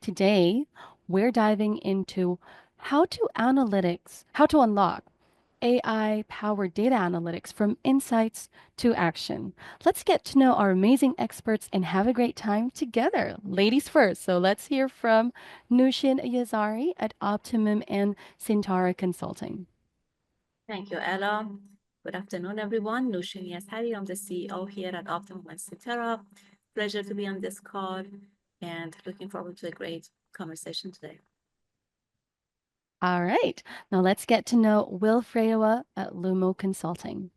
Today, we're diving into how to unlock AI-powered data analytics from insights to action. Let's get to know our amazing experts and have a great time together. Ladies first, so let's hear from Nushin Yazari at Optimum and Sintara Consulting. Thank you, Ella. Good afternoon, everyone. Nushin Yasari, I'm the CEO here at Optimum and Cetera. Pleasure to be on this call and looking forward to a great conversation today. All right, now let's get to know Will Freyawa at Lumo Consulting.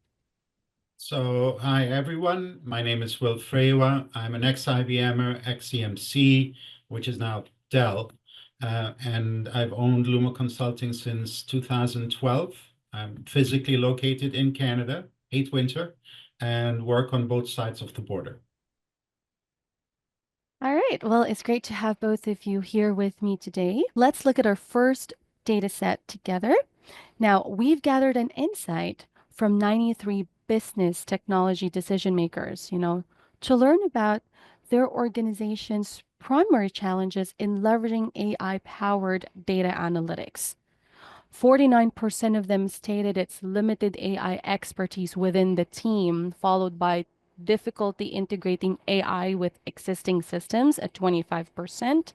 So, hi everyone. My name is Will Freyawa. I'm an ex-IBMer, ex-EMC, which is now Dell, and I've owned Lumo Consulting since 2012. I'm physically located in Canada, 8 Winter, and work on both sides of the border. All right, well, it's great to have both of you here with me today. Let's look at our first data set together. Now, we've gathered an insight from 93 business technology decision makers, to learn about their organization's primary challenges in leveraging AI-powered data analytics. 49% of them stated it's limited AI expertise within the team, followed by difficulty integrating AI with existing systems at 25%.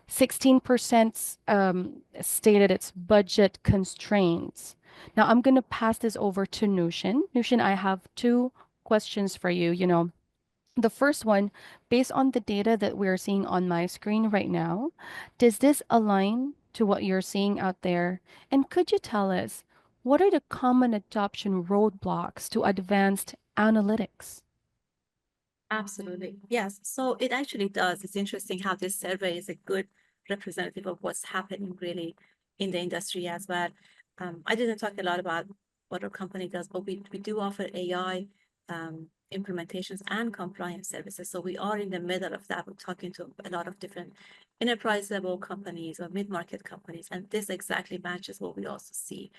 16% stated it's budget constraints. Now I'm going to pass this over to Nushin. Nushin, I have two questions for you. The first one, based on the data that we're seeing on my screen right now, does this align to what you're seeing out there? And could you tell us what are the common adoption roadblocks to advanced analytics? Absolutely. Yes. So it actually does. It's interesting how this survey is a good representative of what's happening really in the industry as well. I didn't talk a lot about what our company does, but we do offer AI implementations and compliance services. So we are in the middle of that. We're talking to a lot of different enterprise level companies or mid-market companies, and this exactly matches what we also see.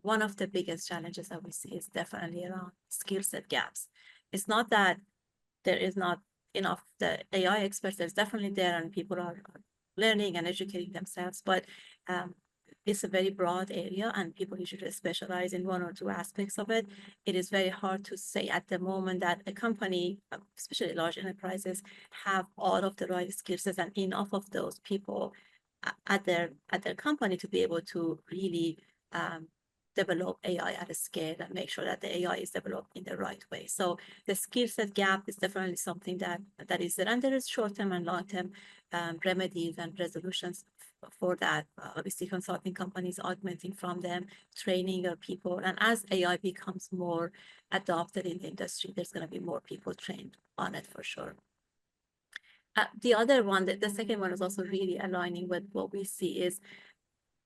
One of the biggest challenges that we see is definitely around skill set gaps. It's not that there is not enough the AI experts. There's definitely there, and people are learning and educating themselves. But it's a very broad area, and people usually specialize in one or two aspects of it. It is very hard to say at the moment that a company, especially large enterprises, have all of the right skill sets and enough of those people at their company to be able to really develop AI at a scale and make sure that the AI is developed in the right way. So the skill set gap is definitely something that is there, and there is short-term and long-term remedies and resolutions for that. Obviously, consulting companies augmenting from them, training their people, and as AI becomes more adopted in the industry, there's going to be more people trained on it for sure. The other one, the second one is also really aligning with what we see is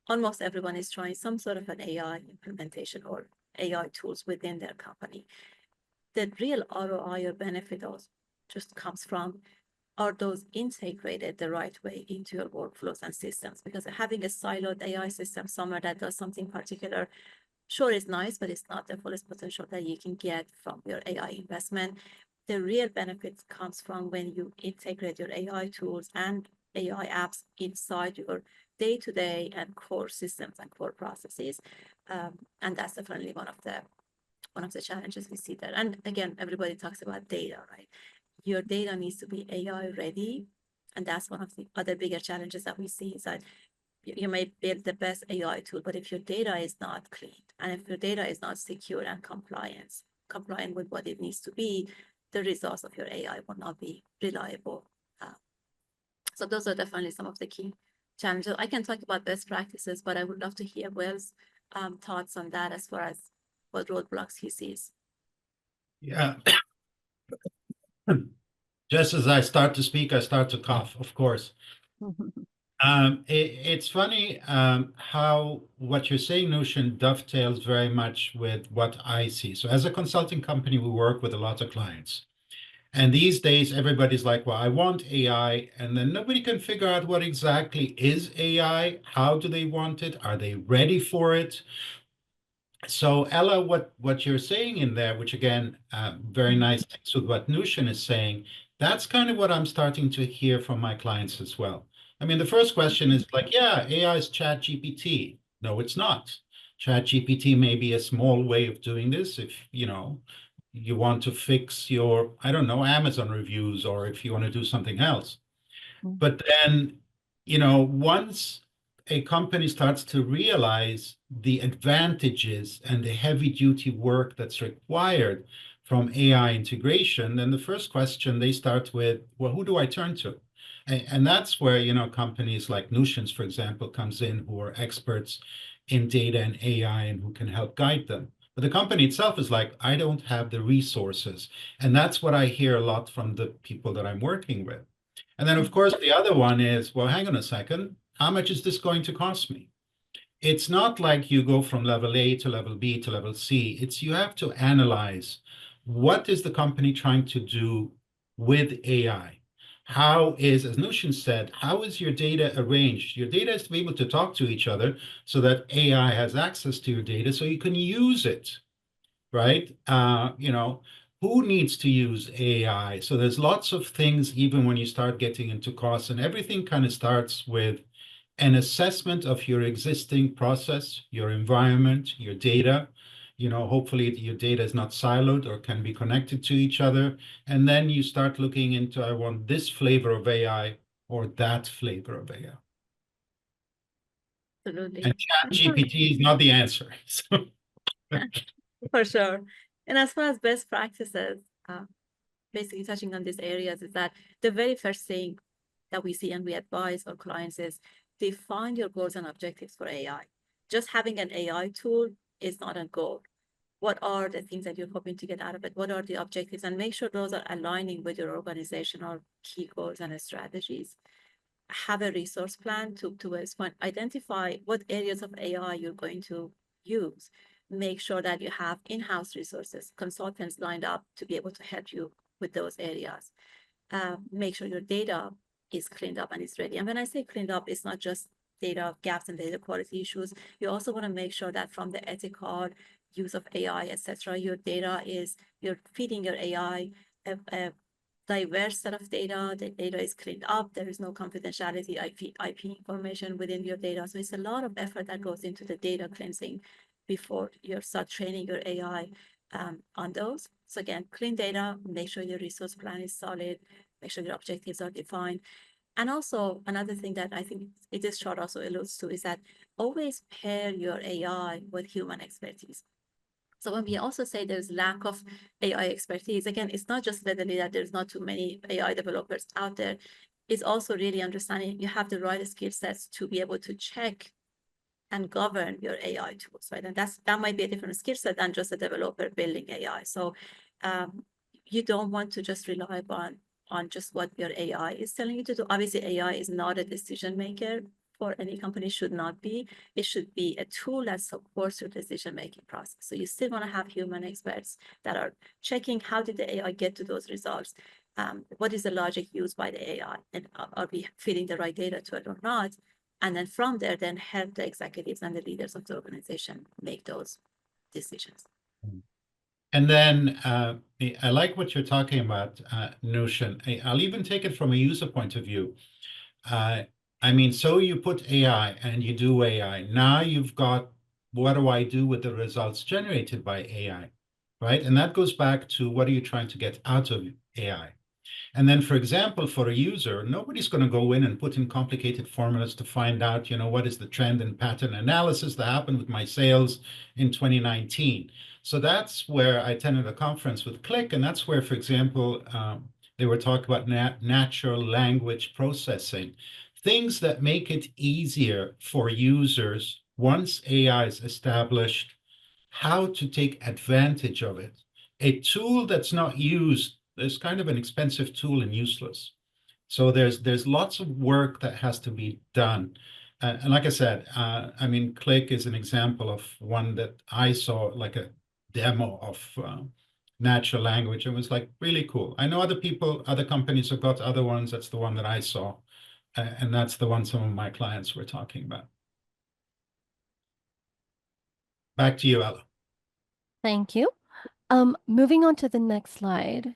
almost everyone is trying some sort of an AI implementation or AI tools within their company. The real ROI or benefit just comes from, are those integrated the right way into your workflows and systems? Because having a siloed AI system somewhere that does something particular, sure is nice, but it's not the fullest potential that you can get from your AI investment. The real benefit comes from when you integrate your AI tools and AI apps inside your day-to-day and core systems and core processes. And that's definitely one of the challenges we see there. And again, everybody talks about data, right? Your data needs to be AI ready. And that's one of the other bigger challenges that we see is that you may build the best AI tool, but if your data is not clean and if your data is not secure and compliant with what it needs to be, the results of your AI will not be reliable. So those are definitely some of the key challenges. I can talk about best practices, but I would love to hear Will's thoughts on that as far as what roadblocks he sees. Yeah. Just as I start to speak, I start to cough, of course. It's funny how what you're saying, Nushin, dovetails very much with what I see. So as a consulting company, we work with a lot of clients. And these days, everybody's like, well, I want AI. And then nobody can figure out what exactly is AI. How do they want it? Are they ready for it? So Ella, what you're saying in there, which again, very nice things with what Nushin is saying, that's kind of what I'm starting to hear from my clients as well. I mean, the first question is like, yeah, AI is Chat GPT. No, it's not. Chat GPT may be a small way of doing this if, you want to fix your, I don't know, Amazon reviews, or if you want to do something else. Mm. But then, once a company starts to realize the advantages and the heavy duty work that's required from AI integration, then the first question they start with, well, who do I turn to? And that's where, companies like Nutions, for example, comes in, who are experts in data and AI and who can help guide them. But the company itself is like, I don't have the resources. And that's what I hear a lot from the people that I'm working with. And then, of course, the other one is, well, hang on a second. How much is this going to cost me? It's not like you go from level A to level B to level C. It's you have to analyze what is the company trying to do with AI? How is, as Nushin said, how is your data arranged? Your data is to be able to talk to each other so that AI has access to your data so you can use it, right? Who needs to use AI? So there's lots of things, even when you start getting into costs, and everything kind of starts with an assessment of your existing process, your environment, your data. Hopefully your data is not siloed or can be connected to each other. And then you start looking into, I want this flavor of AI or that flavor of AI. Absolutely. And ChatGPT is not the answer. For sure. And as far as best practices, basically touching on these areas, is that the very first thing that we see and we advise our clients is define your goals and objectives for AI. Just having an AI tool is not a goal. What are the things that you're hoping to get out of it? What are the objectives? And make sure those are aligning with your organizational key goals and strategies. Have a resource plan to respond. Identify what areas of AI you're going to use. Make sure that you have in-house resources, consultants lined up to be able to help you with those areas. Make sure your data is cleaned up and is ready. And when I say cleaned up, it's not just data gaps and data quality issues. You also want to make sure that from the ethical use of AI, etc., your data is, you're feeding your AI a diverse set of data. The data is cleaned up. There is no confidentiality IP information within your data. So it's a lot of effort that goes into the data cleansing before you start training your AI on those. So again, clean data, make sure your resource plan is solid, make sure your objectives are defined. And also another thing that I think this chart also alludes to is that always pair your AI with human expertise. So when we also say there's lack of AI expertise, again, it's not just literally that there's not too many AI developers out there. It's also really understanding you have the right skill sets to be able to check and govern your AI tools, right? And that might be a different skill set than just a developer building AI. So you don't want to just rely on just what your AI is telling you to do. Obviously, AI is not a decision maker for any company, should not be. It should be a tool that supports your decision-making process. So you still want to have human experts that are checking how did the AI get to those results? What is the logic used by the AI? And are we feeding the right data to it or not? And then from there, then help the executives and the leaders of the organization make those decisions. And then I like what you're talking about, Notion. I'll even take it from a user point of view. I mean, so you put AI and you do AI. Now you've got, what do I do with the results generated by AI, right? And that goes back to, what are you trying to get out of AI? And then, for example, for a user, nobody's going to go in and put in complicated formulas to find out, what is the trend and pattern analysis that happened with my sales in 2019. So that's where I attended a conference with Click, and that's where, for example, they were talking about natural language processing, things that make it easier for users once AI is established, how to take advantage of it. A tool that's not used is kind of an expensive tool and useless. So there's lots of work that has to be done. And like I said, I mean, Click is an example of one that I saw, like a demo of natural language. It was like really cool. I know other companies have got other ones. That's the one that I saw. And that's the one some of my clients were talking about. Back to you, Ella. Thank you. Moving on to the next slide.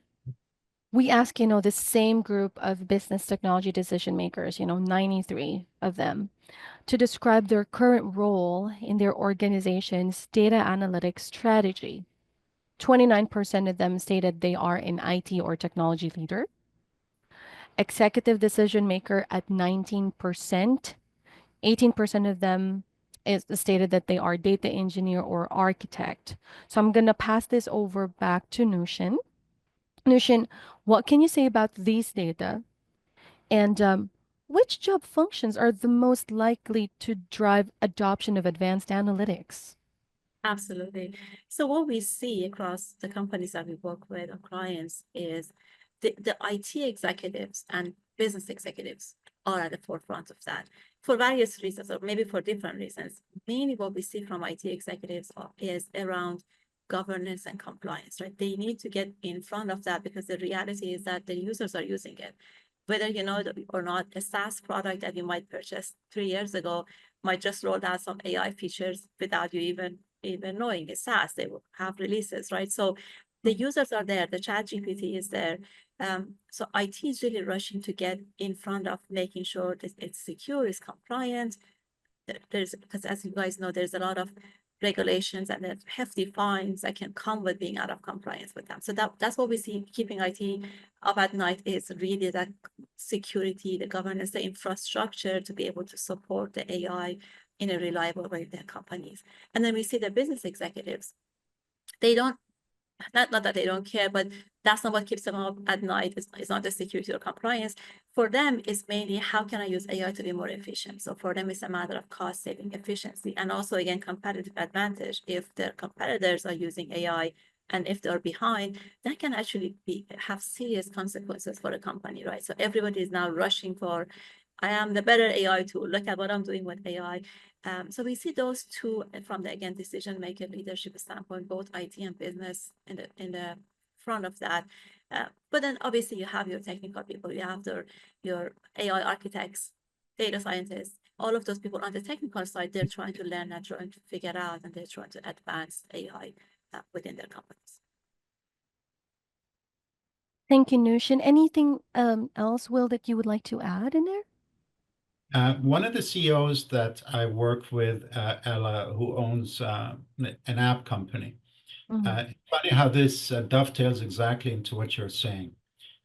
We ask, the same group of business technology decision makers, 93 of them, to describe their current role in their organization's data analytics strategy. 29% of them stated they are an IT or technology leader. Executive decision maker at 19%. 18% of them is stated that they are data engineer or architect. So I'm going to pass this over back to Nushin. Nushin, what can you say about these data? And which job functions are the most likely to drive adoption of advanced analytics? Absolutely. So what we see across the companies that we work with, our clients, is the IT executives and business executives are at the forefront of that for various reasons, or maybe for different reasons. Mainly what we see from IT executives is around governance and compliance, right? They need to get in front of that because the reality is that the users are using it. Whether you know it or not, a SaaS product that you might purchase 3 years ago might just roll out some AI features without you even knowing it's SaaS. They will have releases, right? So the users are there, the chat GPT is there. So IT is really rushing to get in front of making sure that it's secure, it's compliant. There's, because as you guys know, there's a lot of regulations and there's hefty fines that can come with being out of compliance with them. So that's what we see keeping IT up at night, is really that security, the governance, the infrastructure to be able to support the AI in a reliable way in their companies. And then we see the business executives. They don't, not that they don't care, but that's not what keeps them up at night. It's not the security or compliance. For them, it's mainly how can I use AI to be more efficient? So for them, it's a matter of cost saving, efficiency, and also, again, competitive advantage. If their competitors are using AI and if they're behind, that can actually have serious consequences for a company, right? So everybody is now rushing for, I am the better AI tool. Look at what I'm doing with AI. So we see those two from the, again, decision maker leadership standpoint, both IT and business in the front of that. But then obviously you have your technical people, you have your AI architects, data scientists, all of those people on the technical side, they're trying to learn and trying to figure out, and they're trying to advance AI within their companies. Thank you, Nushin. Anything else, Will, that you would like to add in there? One of the CEOs that I worked with, Ella, who owns an app company. Mhm. It's funny how this dovetails exactly into what you're saying.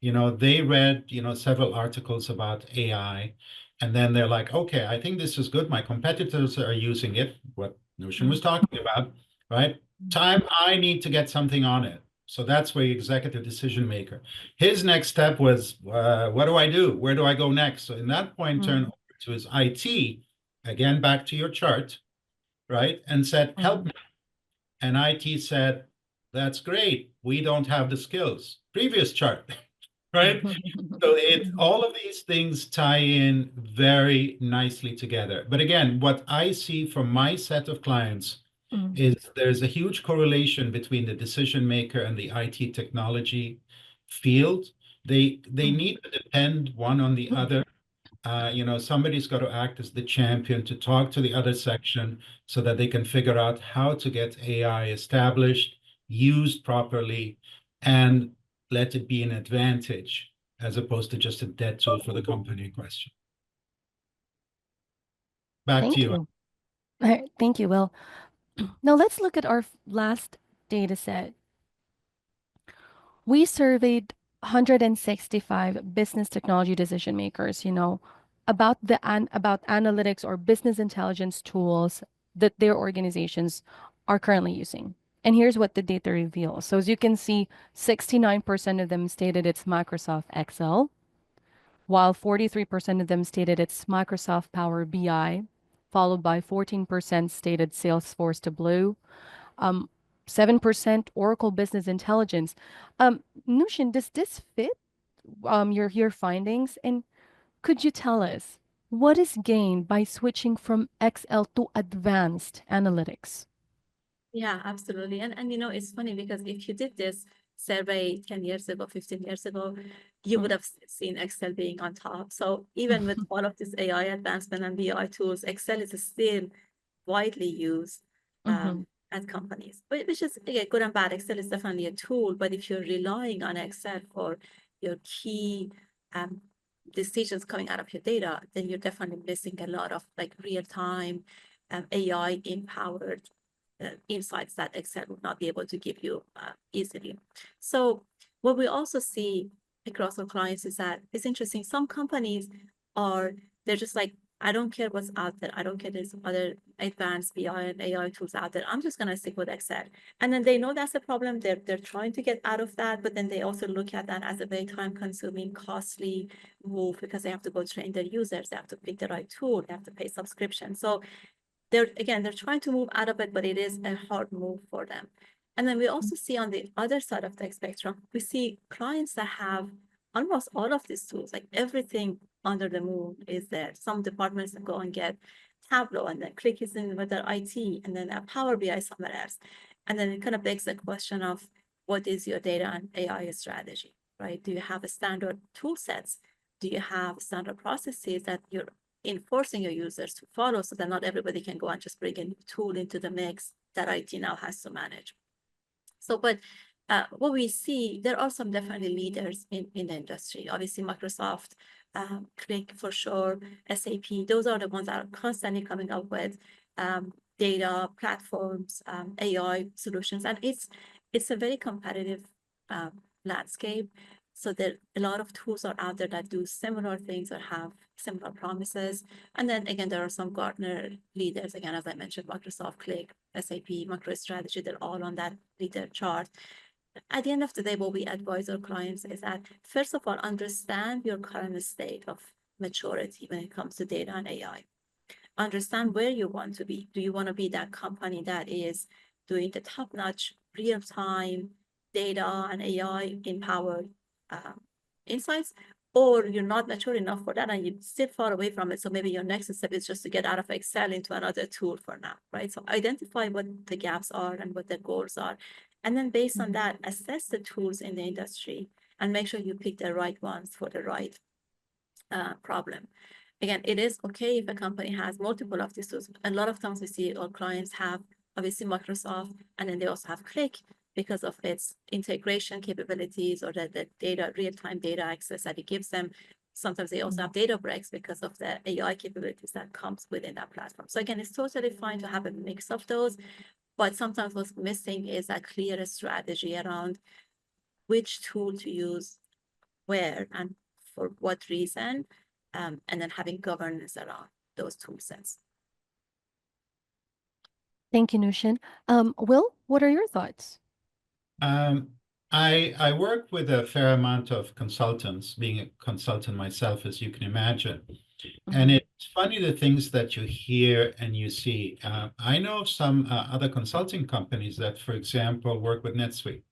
They read, several articles about AI, and then they're like, okay, I think this is good. My competitors are using it, what Notion was talking about, right? Time I need to get something on it. So that's where executive decision maker. His next step was, what do I do? Where do I go next? So in that point, turn over to his IT, again, back to your chart, right? And said, help me. And IT said, that's great. We don't have the skills. Previous chart, right? So all of these things tie in very nicely together. But again, what I see from my set of clients is there's a huge correlation between the decision maker and the IT technology field. They need to depend one on the other. Somebody's got to act as the champion to talk to the other section so that they can figure out how to get AI established, used properly, and let it be an advantage as opposed to just a dead tool for the company in question. Back to Thank you. you. All right, thank you, Will. Now let's look at our last data set. We surveyed 165 business technology decision makers, about about analytics or business intelligence tools that their organizations are currently using. And here's what the data reveals. So as you can see, 69% of them stated it's Microsoft Excel, while 43% of them stated it's Microsoft Power BI, followed by 14% stated Salesforce Tableau, um, 7% Oracle Business Intelligence. Nushin, does this fit your findings? And could you tell us what is gained by switching from Excel to advanced analytics? Yeah, absolutely. And it's funny because if you did this survey 10 years ago, 15 years ago, you would have seen Excel being on top. So even with all of this AI advancement and BI tools, Excel is still widely used. Mm-hmm. at companies, which is again good and bad. Excel is definitely a tool, but if you're relying on Excel for your key decisions coming out of your data, then you're definitely missing a lot of like real-time AI empowered insights that Excel would not be able to give you easily. So what we also see across our clients is that it's interesting. Some companies they're just like, I don't care what's out there. I don't care there's other advanced BI and AI tools out there. I'm just going to stick with Excel. And then they know that's a problem. They're trying to get out of that, but then they also look at that as a very time consuming, costly move because they have to go train their users. They have to pick the right tool. They have to pay subscription. So they're trying to move out of it, but it is a hard move for them. And then we also see on the other side of the spectrum, we see clients that have almost all of these tools, like everything under the moon is there. Some departments that go and get Tableau and then click is in with their IT and then a Power BI somewhere else. And then it kind of begs the question of what is your data and AI strategy, right? Do you have a standard tool sets? Do you have standard processes that you're enforcing your users to follow so that not everybody can go and just bring a new tool into the mix that IT now has to manage? So, but what we see, there are some definitely leaders in the industry. Obviously, Microsoft, Click for sure, SAP, those are the ones that are constantly coming up with data platforms, AI solutions. And it's a very competitive landscape. So there a lot of tools are out there that do similar things or have similar promises. And then again, there are some Gartner leaders, again, as I mentioned, Microsoft, Click, SAP, MicroStrategy, they're all on that leader chart. At the end of the day, what we advise our clients is that, first of all, understand your current state of maturity when it comes to data and AI. Understand where you want to be. Do you want to be that company that is doing the top-notch real-time data and AI empowered insights, or you're not mature enough for that and you're still far away from it? So maybe your next step is just to get out of Excel into another tool for now, right? So identify what the gaps are and what the goals are. And then based on that, assess the tools in the industry and make sure you pick the right ones for the right problem. Again, it is okay if a company has multiple of these tools. A lot of times we see our clients have obviously Microsoft, and then they also have Click because of its integration capabilities or the data, real-time data access that it gives them. Sometimes they also have Databricks because of the AI capabilities that comes within that platform. So again, it's totally fine to have a mix of those, but sometimes what's missing is a clear strategy around which tool to use where and for what reason, and then having governance around those tool sets. Thank you, Nushin. Will, what are your thoughts? I work with a fair amount of consultants, being a consultant myself, as you can imagine. And it's funny the things that you hear and you see. I know of some other consulting companies that, for example, work with NetSuite,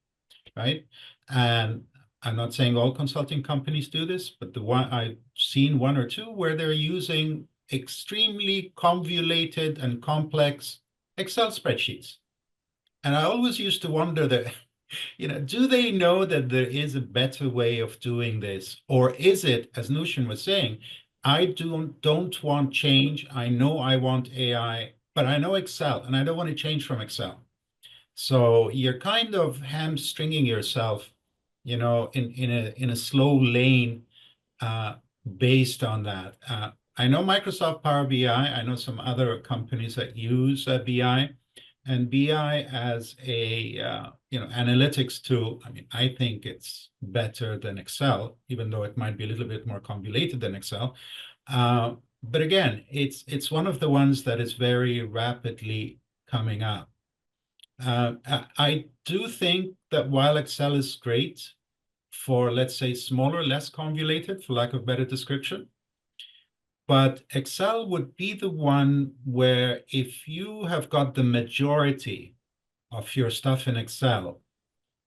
right? And I'm not saying all consulting companies do this, but the one I've seen one or two where they're using extremely convoluted and complex Excel spreadsheets. And I always used to wonder that, do they know that there is a better way of doing this? Or is it, as Nushin was saying, I don't want change. I know I want AI, but I know Excel and I don't want to change from Excel. So you're kind of hamstringing yourself, in a slow lane based on that. I know Microsoft Power BI. I know some other companies that use BI, and BI as a analytics tool. I mean, I think it's better than Excel, even though it might be a little bit more convoluted than Excel. But again, it's one of the ones that is very rapidly coming up. I do think that while Excel is great for, let's say, smaller, less convoluted, for lack of better description, but Excel would be the one where if you have got the majority of your stuff in Excel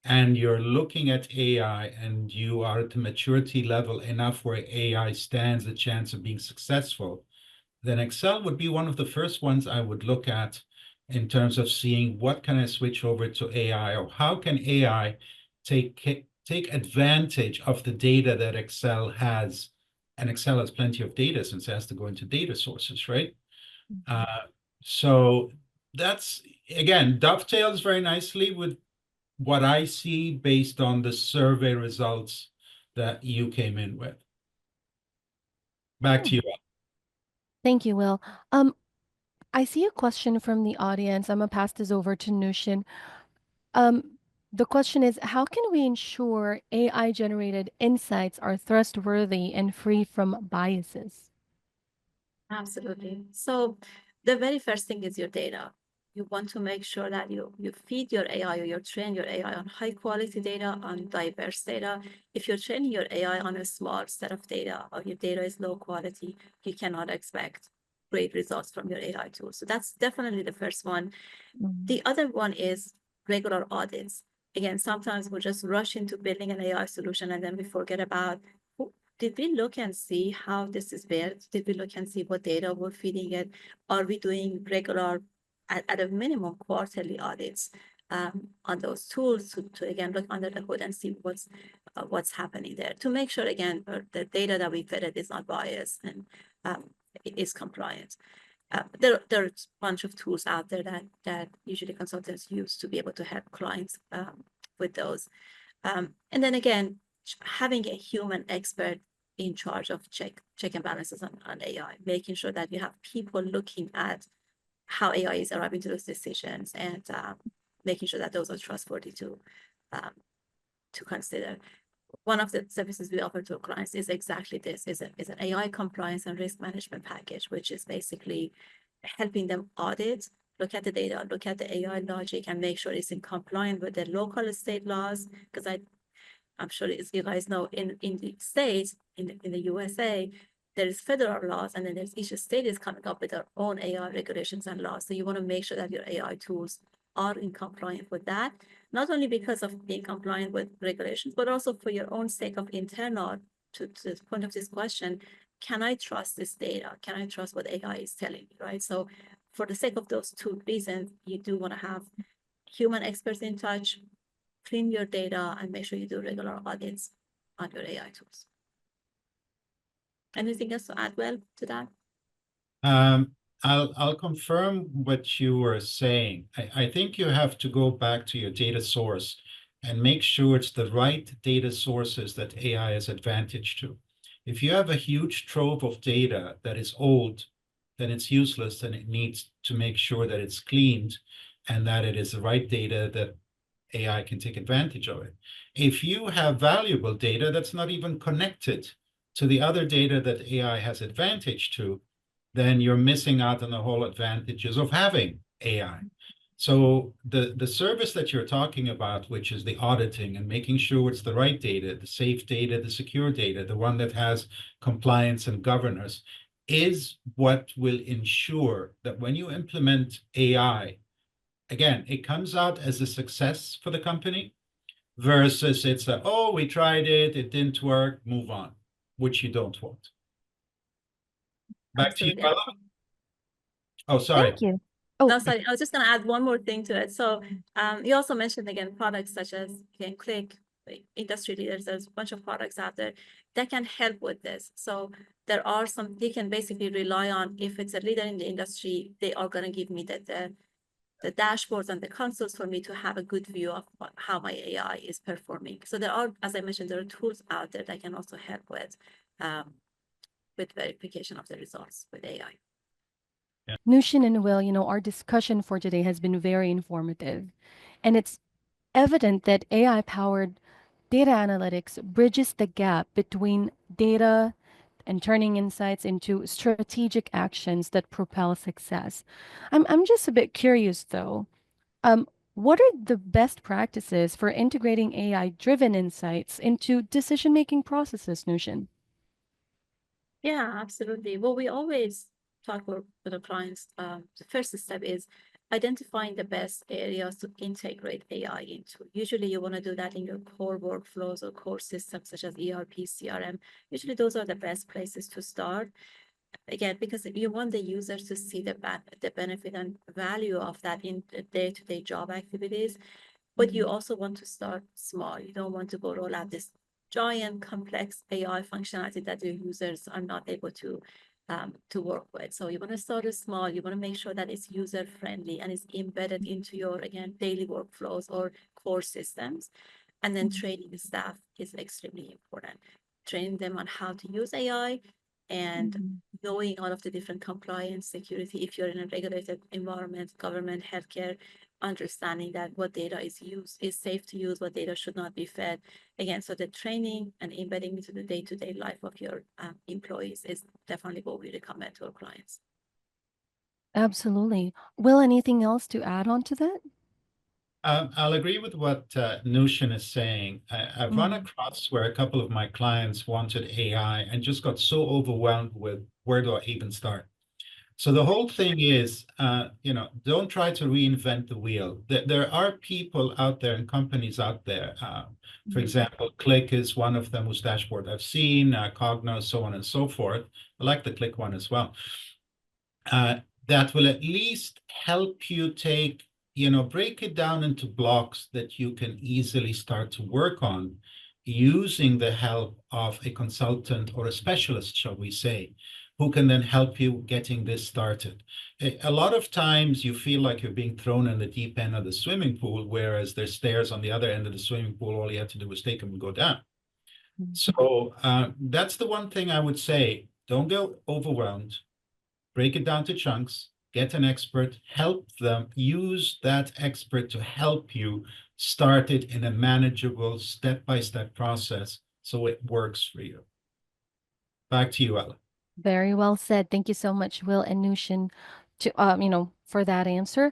and you're looking at AI and you are at the maturity level enough where AI stands a chance of being successful, then Excel would be one of the first ones I would look at in terms of seeing what can I switch over to AI, or how can AI take advantage of the data that Excel has. And Excel has plenty of data since it has to go into data sources, right? So that's again, dovetails very nicely with what I see based on the survey results that you came in with. Back Hmm. to you. Thank you, Will. Um, I see a question from the audience. I'm gonna pass this over to Nushin. Um, the question is, how can we ensure AI-generated insights are trustworthy and free from biases? Absolutely. So the very first thing is your data. You want to make sure that you feed your AI or you train your AI on high quality data, on diverse data. If you're training your AI on a small set of data or your data is low quality, you cannot expect great results from your AI tool. So that's definitely the first one. Mhm. The other one is regular audits. Again, sometimes we just rush into building an AI solution and then we forget about did we look and see how this is built? Did we look and see what data we're feeding it? Are we doing regular, at a minimum, quarterly audits on those tools to again look under the hood and see what's happening there to make sure again the data that we fed it is not biased and is compliant. There's a bunch of tools out there that usually consultants use to be able to help clients with those. And then again, having a human expert in charge of check and balances on AI, making sure that you have people looking at how AI is arriving to those decisions and making sure that those are trustworthy um, to consider. One of the services we offer to our clients is exactly this, is an AI compliance and risk management package, which is basically helping them audit, look at the data, look at the AI logic, and make sure it's in compliance with the local state laws. Because I'm sure as you guys know, in the states, in the USA, there is federal laws, and then there's each state is coming up with their own AI regulations and laws. So you want to make sure that your AI tools are in compliance with that, not only because of being compliant with regulations, but also for your own sake of internal, to the point of this question, can I trust this data? Can I trust what AI is telling me, right? So for the sake of those two reasons, you do want to have human experts in touch, clean your data, and make sure you do regular audits on your AI tools. Anything else to add, Will, to that? Um, I'll confirm what you were saying. I think you have to go back to your data source and make sure it's the right data sources that AI has advantage to. If you have a huge trove of data that is old, then it's useless and it needs to make sure that it's cleaned and that it is the right data that AI can take advantage of it. If you have valuable data that's not even connected to the other data that AI has advantage to, then you're missing out on the whole advantages of having AI. So the service that you're talking about, which is the auditing and making sure it's the right data, the safe data, the secure data, the one that has compliance and governance, is what will ensure that when you implement AI, again, it comes out as a success for the company versus it's a, oh, we tried it, it didn't work, move on, which you don't want. Back to you, Absolutely. Bella. Oh, sorry. Thank you. Oh, No, sorry, I was just going to add one more thing to it. So you also mentioned again products such as again Click, industry leaders. There's a bunch of products out there that can help with this. So there are some they can basically rely on. If it's a leader in the industry, they are going to give me the dashboards and the consoles for me to have a good view of how my AI is performing. So there are, as I mentioned, there are tools out there that can also help with verification of the results with AI. Nushin and Will, our discussion for today has been very informative. And it's evident that AI-powered data analytics bridges the gap between data and turning insights into strategic actions that propel success. I'm just a bit curious though. Um, what are the best practices for integrating AI-driven insights into decision-making processes, Nushin? Yeah, absolutely. Well, we always talk with our clients. The first step is identifying the best areas to integrate AI into. Usually, you want to do that in your core workflows or core systems such as ERP, CRM. Usually, those are the best places to start. Again, because you want the users to see the benefit and value of that in the day-to-day job activities. But you also want to start small. You don't want to go roll out this giant complex AI functionality that your users are not able to to work with. So you want to start small. You want to make sure that it's user friendly and it's embedded into your, again, daily workflows or core systems. And then training the staff is extremely important. Training them on how to use AI and Mhm. knowing all of the different compliance, security, if you're in a regulated environment, government, healthcare, understanding that what data is used is safe to use, what data should not be fed. Again, so the training and embedding into the day-to-day life of your employees is definitely what we recommend to our clients. Absolutely. Will, anything else to add on to that? I'll agree with what Nushin is saying. I've run Mm. across where a couple of my clients wanted AI and just got so overwhelmed with where do I even start? So the whole thing is, don't try to reinvent the wheel. There are people out there and companies out there. For Mm. example, Click is one of them whose dashboard I've seen, Cognos, so on and so forth. I like the Click one as well. That will at least help you break it down into blocks that you can easily start to work on using the help of a consultant or a specialist, shall we say, who can then help you getting this started. A lot of times you feel like you're being thrown in the deep end of the swimming pool, whereas there's stairs on the other end of the swimming pool. All you have to do is take them and go down. Mm. So that's the one thing I would say. Don't get overwhelmed, break it down to chunks, get an expert, help them, use that expert to help you start it in a manageable step-by-step process so it works for you. Back to you, Ella. Very well said. Thank you so much, Will and Nushin, for that answer.